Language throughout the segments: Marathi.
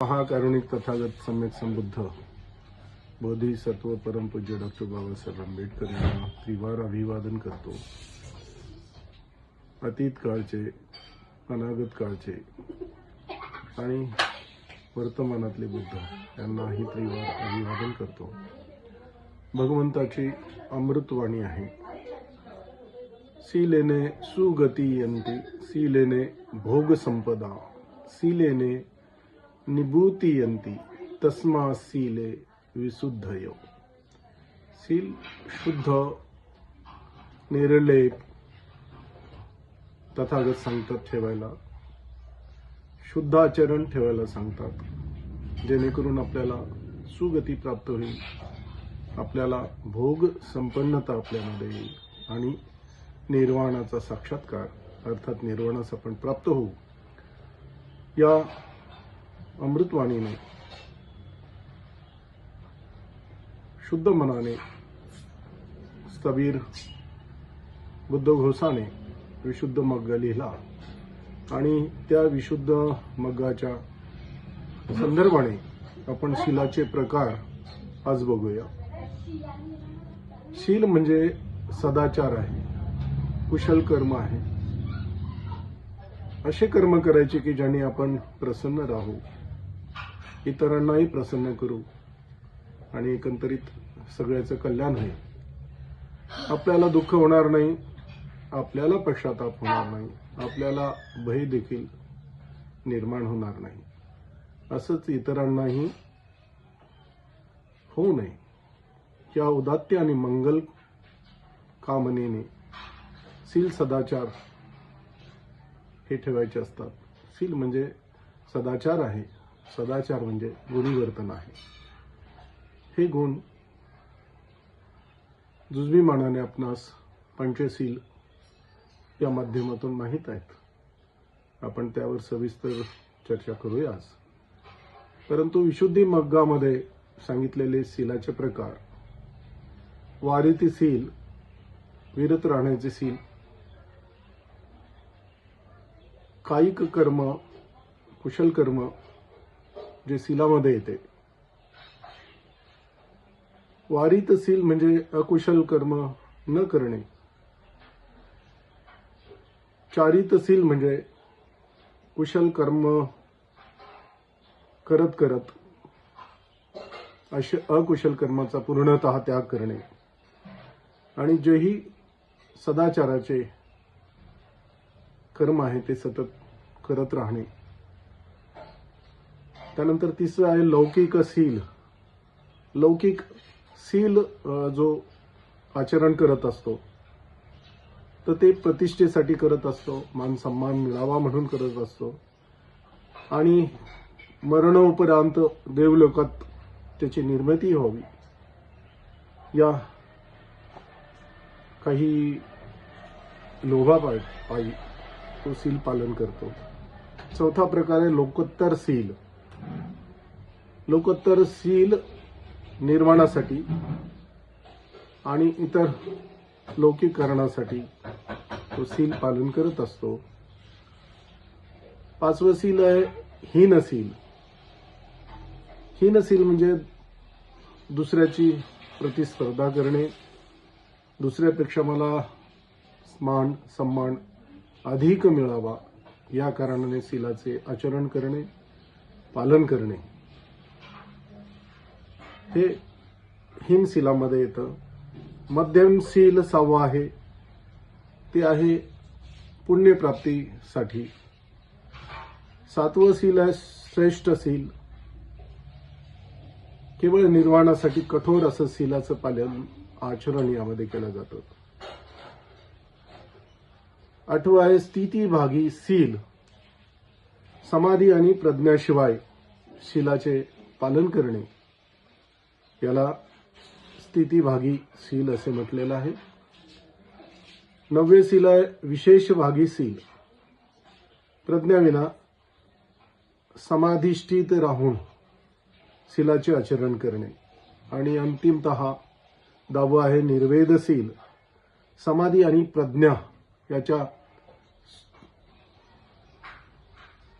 महाकारुणिक तथागत सम्यक संबुद्ध बोधिसत्व परमपूज्य डॉक्टर बाबासाहेब आंबेडकर यांना त्रिवार अभिवादन करतो। अतीत काळचे, अनागत काळचे आणि वर्तमानातले बुद्ध यांनाही त्रिवार अभिवादन करतो। भगवंताची अमृतवाणी आहे। सीलेने सुगतीयन्ति, सीलेने भोग संपदा, सीलेने निभूतियन्ति, तस्मा सीले विशुद्धयो। सील शुद्ध, निर्लेप तथागत सांगतात ठेवायला, शुद्ध आचरण ठेवायला सांगतात, जेणेकरून आपल्याला सुगती प्राप्त होईल, आपल्याला भोग संपन्नता आपल्यामध्ये येईल आणि निर्वाणाचा साक्षात्कार अर्थात निर्वाणास आपण प्राप्त होऊ। या अमृतवाणीने शुद्ध मनाने स्थवीर बुद्धघोषाने विशुद्ध मग्ग लिहिला आणि त्या विशुद्ध मग्गाच्या संदर्भाने आपण शीलाचे प्रकार आज बघूया। शील म्हणजे सदाचार आहे, कुशल कर्म आहे। असे कर्म करायचे की ज्याने आपण प्रसन्न राहू, इतरांनाही प्रसन्न करू आणि एकंदरीत सगळ्याचं कल्याण होईल। आपल्याला दुःख होणार नाही, आपल्याला पश्चाताप होणार नाही, आपल्याला भय देखील निर्माण होणार नाही, असंच इतरांनाही होऊ नये या उदात्त आणि मंगल कामनेने सील सदाचार हे ठेवायचे असतात। सील म्हणजे सदाचार आहे, सदाचार म्हणजे गुणीवर्तन आहे। हे गुण जुजबी मानाने आपणास पंचशील या माध्यमातून माहीत आहेत। आपण त्यावर सविस्तर चर्चा करूया आज। परंतु विशुद्धी मग्गामध्ये सांगितलेले सीलाचे प्रकार, वारीती सील, विरत राहण्याचे सील, कायिक कर्म, कुशल कर्म जे सीलामध्ये येते। वारीत सील म्हणजे अकुशल कर्म न करणे। चारित सील म्हणजे कुशल कर्म करत करत अशा अकुशल कर्माचा पूर्णतः त्याग करणे आणि जेही सदाचाराचे कर्म आहे ते सतत करत राहणे। त्यानंतर तिसरं आहे लौकिक सील। लौकिक सील जो आचरण करत असतो तर ते प्रतिष्ठेसाठी करत असतो, मान सन्मान मिळावा म्हणून करत असतो आणि मरणोपरांत देवलोकात त्याची निर्मिती व्हावी या काही लोभापायी तो सील पालन करतो। चौथा प्रकार आहे लोकोत्तर सील। लोकोत्तर सील निर्वाणासाठी आणि इतर लौकिक कारणासाठी तो सील पालन करत असतो। पाचवं सील आहे हीन सील। हीन सील म्हणजे दुसऱ्याची प्रतिस्पर्धा करणे, दुसऱ्यापेक्षा मला मान सन्मान अधिक मिळावा या कारणाने सीलाचे आचरण करणे, पालन करणे हे हीन सीलामध्ये येतं। मध्यम सील सहावं आहे, ते आहे पुण्यप्राप्तीसाठी। सातवं सील आहे श्रेष्ठ सील, केवळ निर्वाणासाठी कठोर असं सीलाचं पालन आचरण यामध्ये केलं जातं। आठवं आहे स्थितीभागी सील। समाधी आणि प्रज्ञाशिवाय शीलाचे पालन करणे याला स्थितीभागी सील असे म्हटलेलं आहे। नववे सील आहे विशेषभागी सील। प्रज्ञाविना समाधिष्ठित राहून सीलाचे आचरण करणे आणि अंतिमतः 10वं आहे निर्वेद सील। समाधी आणि प्रज्ञा याच्या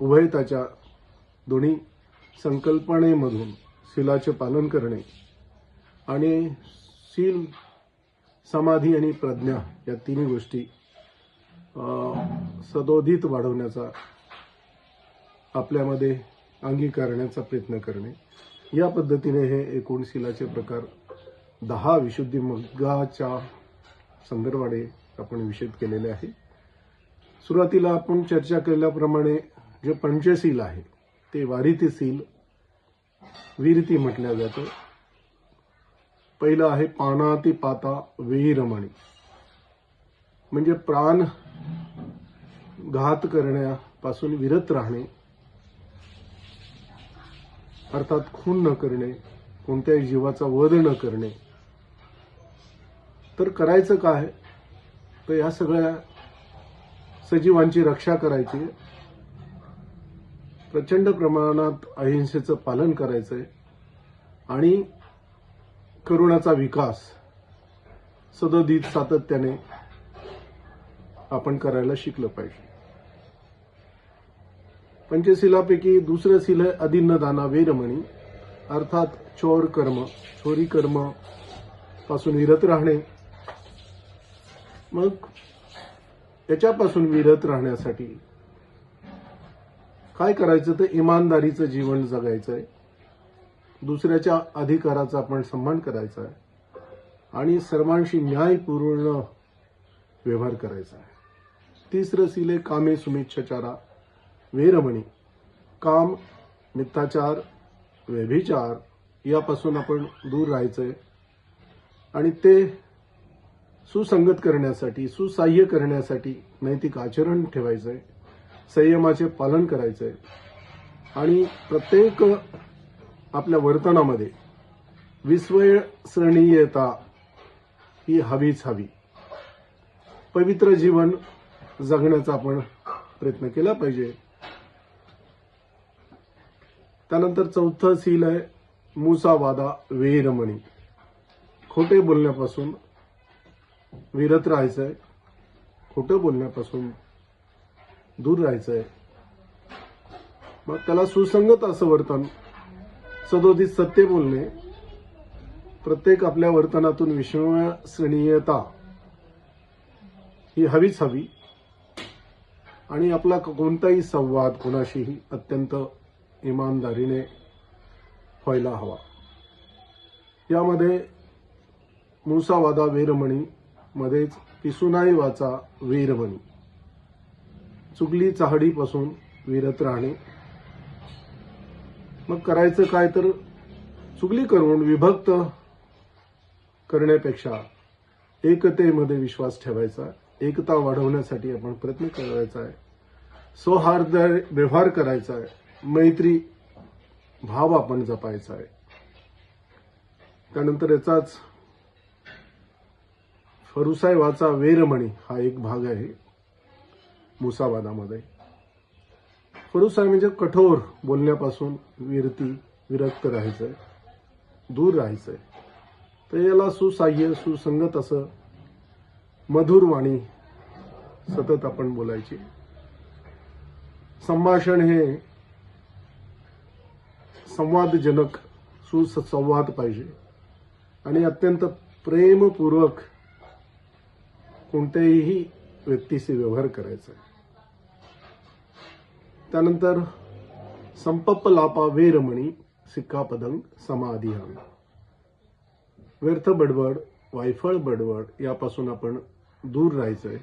उभयताच्या दोन्ही संकल्पनेमधून शीलाचे पालन करणे आणि शील, समाधी आणि प्रज्ञा या तिन्ही गोष्टी सदोदित वाढवण्याचा, आपल्यामध्ये अंगीकारण्याचा प्रयत्न करणे, या पद्धतीने हे एकूण शीलाचे प्रकार 10 विशुद्धी मग्गाच्या संदर्भाने आपण विषद केलेले आहे. सुरुवातीला आपण चर्चा केल्याप्रमाणे जे पंचशील आहे ते वारितीशील, वीरती म्हटल्या जातं. पहिलं आहे पानातिपाता वेरमणी, म्हणजे प्राण घात करण्यापासून विरत राहणे, अर्थात खून न करणे, कोणत्याही जीवाचा वध न करणे. तर करायचं काय, तर या सगळ्या सजीवांची रक्षा करायची, प्रचंड प्रमाणात अहिंसेचं पालन करायचंय आणि करुणाचा विकास सदोदित सातत्याने आपण करायला शिकलं पाहिजे. पंचशिलापैकी दुसरं शील आहे अदिन्नदाना वेरमणी, अर्थात चोर कर्म, चोरी कर्म पासून विरत राहणे. मग याच्यापासून विरत राहण्यासाठी काय करायचं, तर इमानदारीचं जीवन जगायचं आहे, दुसऱ्याच्या अधिकाराचा आपण सन्मान करायचा आहे आणि सर्वांशी न्यायपूर्ण व्यवहार करायचा आहे. तिसरं शील आहे कामे सुमिच्छाचारा वेरमणी, काम, मिथ्याचार, व्यभिचार यापासून आपण दूर राहायचंय आणि ते सुसंगत करण्यासाठी, सुसह्य करण्यासाठी नैतिक आचरण ठेवायचंय, संयमाचे पालन करायचंय आणि प्रत्येक आपल्या वर्तनामध्ये विश्वसनीयता ही हवीच हवी. पवित्र जीवन जगण्याचा आपण प्रयत्न केला पाहिजे. त्यानंतर चौथं शील आहे मुसावादा वेरमणी, खोटे बोलण्यापासून विरत राहायचंय, खोटं बोलण्यापासून दूर राहायचंय. मग त्याला सुसंगत असं वर्तन, सदोदित सत्य बोलणे, प्रत्येक आपल्या वर्तनातून विश्वसनीयता ही हवीच हवी आणि आपला कोणताही संवाद कोणाशीही अत्यंत इमानदारीने व्हायला हवा. यामध्ये मुसावादा वेरमणी मध्येच पिसुनाई वाचा वेरमणी, चुगली चाहडीपासून विरत राहणे. मग करायचं काय, तर चुगली करून विभक्त करण्यापेक्षा एकतेमध्ये विश्वास ठेवायचा, एकता वाढवण्यासाठी आपण प्रयत्न करायचा आहे, सौहार्द व्यवहार करायचा आहे, मैत्री भाव आपण जपायचा आहे. त्यानंतर याचाच फरुसाई वाचा वेरमणी हा एक भाग आहे मुसावादामध्ये. फरुसाई म्हणजे कठोर बोलण्यापासून विरक्त राहायचंय, दूर राहायचंय. तर याला सुसह्य, सुसंगत असं मधुर वाणी सतत आपण बोलायची. संभाषण हे संवादजनक सुसंवाद पाहिजे आणि अत्यंत प्रेमपूर्वक कोणत्याही व्यक्तीशी व्यवहार करायचा आहे. त्यानंतर संपप्पलापा वेरमणी सिक्कापदं समाधिहान, व्यर्थ बडबड, वायफळ बडबड यापासून आपण दूर राहायचंय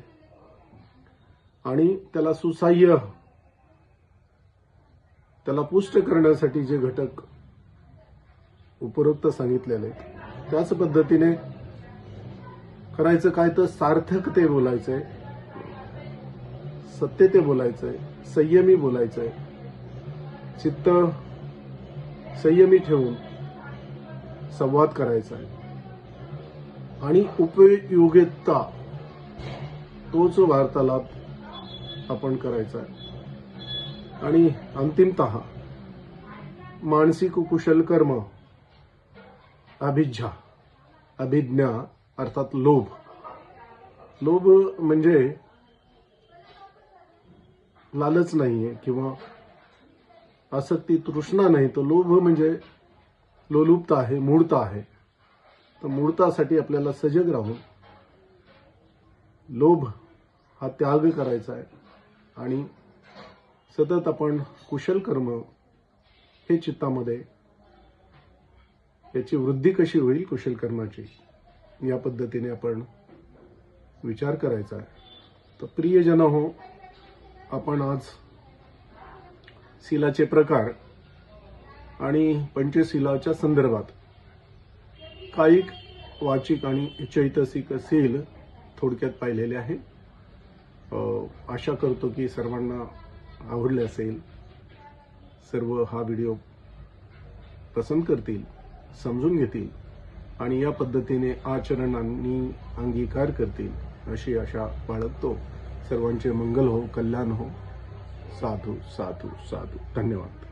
आणि त्याला सुसह्य, त्याला पुष्ट करण्यासाठी जे घटक उपरोक्त सांगितलेले त्याच पद्धतीने करायचं काय, तर सार्थकते बोलायचंय, सत्यते बोलायचंय, संयमी बोलायचंय, चित्त संयमी ठेवून संवाद करायचा आहे आणि उपयोगिता तोच वार्तालाप आपण करायचा आहे. आणि अंतिमतः मानसिक कुशल कर्म, अभिज्ञा, अभिज्ञा अर्थात लोभ. लोभ म्हणजे लालच नाहीये किंवा आसक्ती तृष्णा नाही, तर लोभ म्हणजे लोलुपता आहे, मूढता आहे. तर मूढतासाठी आपल्याला सजग राहून लोभ हा त्याग करायचा आहे आणि सतत आपण कुशल कर्म हे चित्तामध्ये, याची वृद्धी कशी होईल कुशल कर्माची, या पद्धतीने आपण विचार करायचा आहे. तर प्रियजन हो, आपण आज शीलाचे प्रकार आणि पंचशीलाच्या संदर्भात कायिक, वाचिक आणि चैतसिक शील थोडक्यात पाहिलेले आहे. आशा करतो की सर्वांना आवडले असेल, सर्व हा व्हिडिओ पसंत करतील, समजून घेतील आणि या पद्धतीने आचरणांनी अंगीकार करतील अशी आशा बाळगतो. सर्वांचे मंगल हो, कल्याण हो. साधू साधू साधू. धन्यवाद.